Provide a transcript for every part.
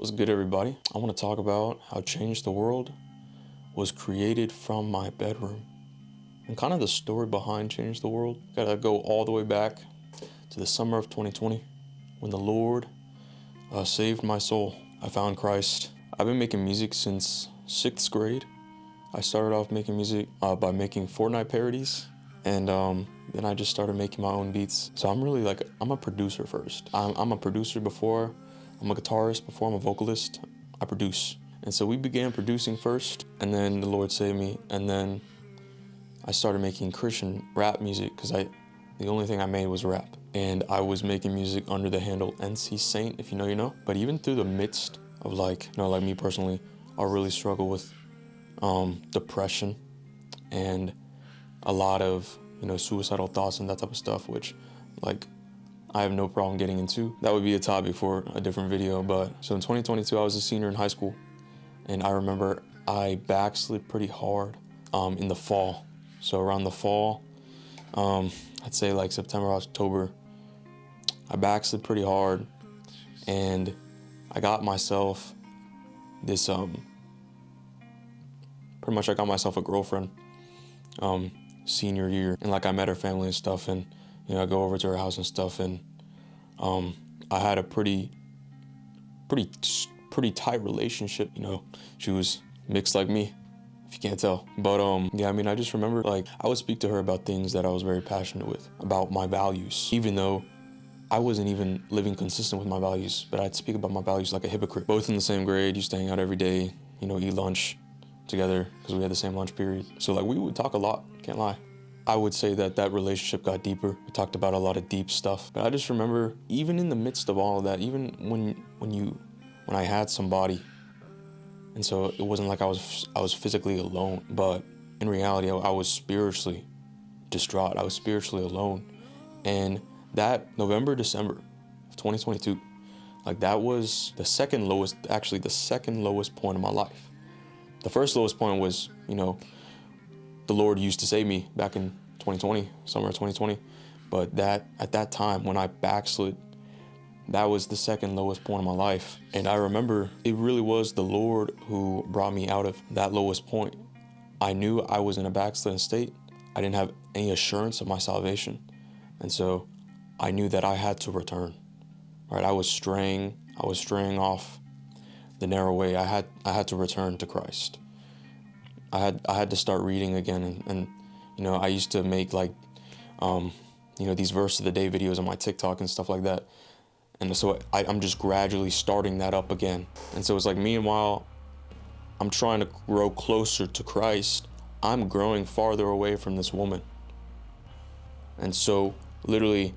What's good, everybody? I want to talk about how Change the World was created from my bedroom and kind of the story behind Change the World. Gotta go all the way back to the summer of 2020 when the Lord saved my soul. I found Christ. I've been making music since 6th grade. I started off making music by making Fortnite parodies, and then I just started making my own beats. So I'm a producer first. I'm a producer before I'm a guitarist, before I'm a vocalist. I produce. And so we began producing first, and then the Lord saved me, and then I started making Christian rap music because the only thing I made was rap. And I was making music under the handle NC Saint, if you know, you know. But even through the midst of like me personally, I really struggle with depression and a lot of, suicidal thoughts and that type of stuff, which I have no problem getting into. That would be a topic for a different video. But so in 2022, I was a senior in high school, and I remember I backslid pretty hard in the fall. So around the fall, I'd say like September, October, I backslid pretty hard, and I got myself this, pretty much I got myself a girlfriend senior year, and I met her family and stuff, and I go over to her house and stuff, and I had a pretty tight relationship. She was mixed like me, if you can't tell. But I just remember I would speak to her about things that I was very passionate with, about my values, even though I wasn't even living consistent with my values, but I'd speak about my values like a hypocrite. Both in the same grade, used to hang out every day, eat lunch together because we had the same lunch period. So we would talk a lot, can't lie. I would say that relationship got deeper. We talked about a lot of deep stuff. But I just remember, even in the midst of all of that, even when I had somebody, and so it wasn't like I was physically alone, but in reality, I was spiritually distraught. I was spiritually alone. And that November, December of 2022, that was the second lowest point in my life. The first lowest point was, the Lord used to save me back in 2020, summer of 2020. But at that time when I backslid, that was the second lowest point in my life. And I remember it really was the Lord who brought me out of that lowest point. I knew I was in a backslidden state. I didn't have any assurance of my salvation. And so I knew that I had to return, right? I was straying off the narrow way. I had to return to Christ. I had to start reading again, and I used to make these verse of the day videos on my TikTok and stuff like that. And so I'm just gradually starting that up again. And so it's meanwhile, I'm trying to grow closer to Christ, I'm growing farther away from this woman. And so literally,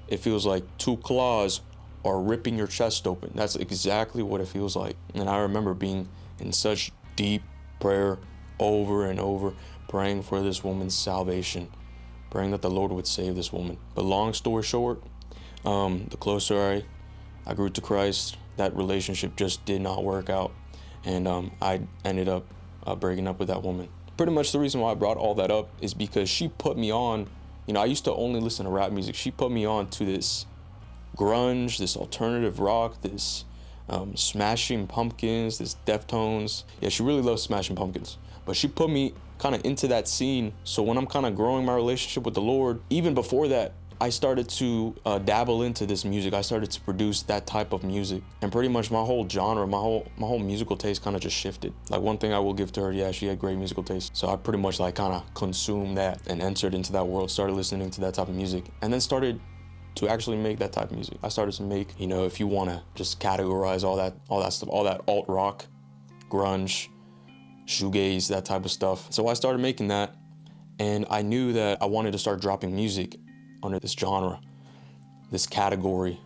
it feels like two claws are ripping your chest open. That's exactly what it feels like. And I remember being in such deep prayer over and over, praying for this woman's salvation, praying that the Lord would save this woman. But long story short, the closer I grew to Christ, that relationship just did not work out. And I ended up breaking up with that woman. Pretty much the reason why I brought all that up is because she put me on, I used to only listen to rap music. She put me on to this grunge, this alternative rock, this Smashing Pumpkins, this Deftones. Yeah, she really loves Smashing Pumpkins. But she put me kind of into that scene. So when I'm kind of growing my relationship with the Lord, even before that, I started to dabble into this music. I started to produce that type of music. And pretty much my whole genre, my whole musical taste kind of just shifted. One thing I will give to her, yeah, she had great musical taste. So I pretty much kind of consumed that and entered into that world, started listening to that type of music, and then started to actually make that type of music. I started to make, if you want to just categorize all that stuff, all that alt rock, grunge, shoegaze, that type of stuff. So I started making that, and I knew that I wanted to start dropping music under this genre, this category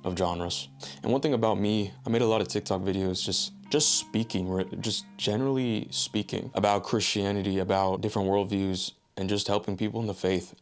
of genres. And one thing about me, I made a lot of TikTok videos just speaking, just generally speaking about Christianity, about different worldviews, and just helping people in the faith.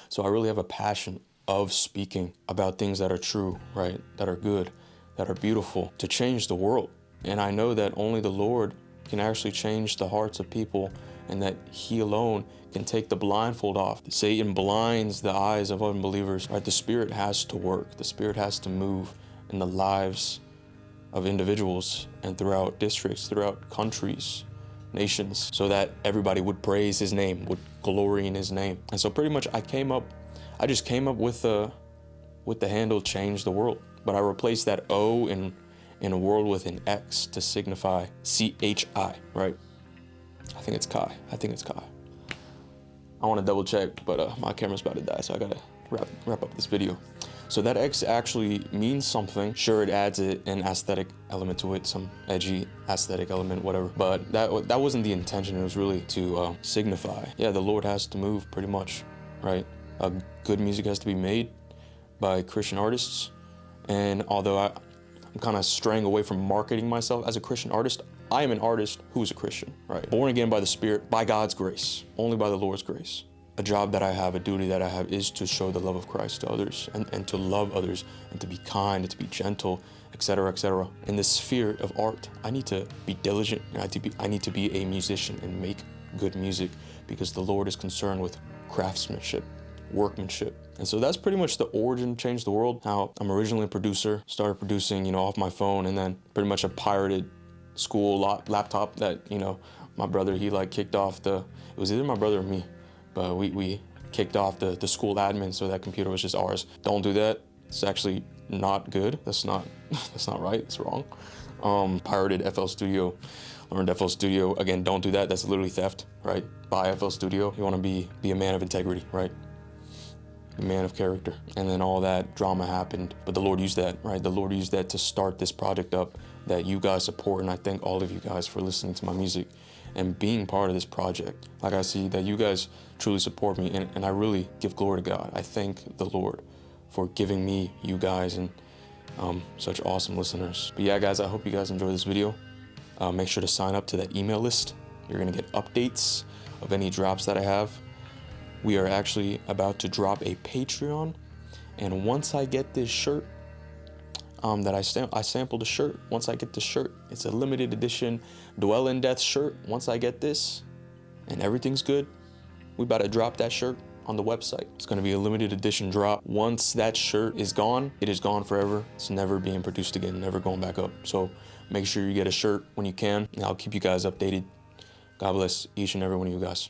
So I really have a passion of speaking about things that are true, right? That are good, that are beautiful, to change the world. And I know that only the Lord can actually change the hearts of people, and that He alone can take the blindfold off. Satan blinds the eyes of unbelievers, right? The Spirit has to work. The Spirit has to move in the lives of individuals and throughout districts, throughout countries, nations, so that everybody would praise his name, would glory in his name. And so pretty much I just came up with the handle Change the World, but I replaced that O in a world with an X to signify CHI, right? I think it's Kai. I want to double check, but my camera's about to die, so I gotta wrap up this video. So that X actually means something. Sure, it adds an aesthetic element to it, some edgy aesthetic element, whatever. But that wasn't the intention. It was really to signify, yeah, the Lord has to move, pretty much, right? Good music has to be made by Christian artists. And although I'm kind of straying away from marketing myself as a Christian artist, I am an artist who is a Christian, right? Born again by the Spirit, by God's grace, only by the Lord's grace. A job that I have, a duty that I have, is to show the love of Christ to others and to love others and to be kind and to be gentle, etc., etc. In the sphere of art, I need to be diligent. I need to be a musician and make good music, because the Lord is concerned with craftsmanship, workmanship. And so that's pretty much the origin of Change the World. How I'm originally a producer, started producing, off my phone, and then pretty much a pirated school laptop that, my brother, he kicked off it was either my brother or me, but we kicked off the school admin, so that computer was just ours. Don't do that. It's actually not good. That's not right. It's wrong. Pirated FL Studio, learned FL Studio. Again, don't do that. That's literally theft, right? Buy FL Studio. You want to be a man of integrity, right? A man of character. And then all that drama happened, but the Lord used that, right? The Lord used that to start this project up that you guys support, and I thank all of you guys for listening to my music and being part of this project. I see that you guys truly support me, and I really give glory to God. I thank the Lord for giving me you guys and such awesome listeners. But yeah, guys, I hope you guys enjoy this video. Make sure to sign up to that email list. You're gonna get updates of any drops that I have. We are actually about to drop a Patreon, and once I get this shirt, I sampled a shirt. Once I get the shirt, it's a limited edition Dwell in Death shirt. Once I get this and everything's good, we about to drop that shirt on the website. It's gonna be a limited edition drop. Once that shirt is gone, it is gone forever. It's never being produced again, never going back up. So make sure you get a shirt when you can, and I'll keep you guys updated. God bless each and every one of you guys.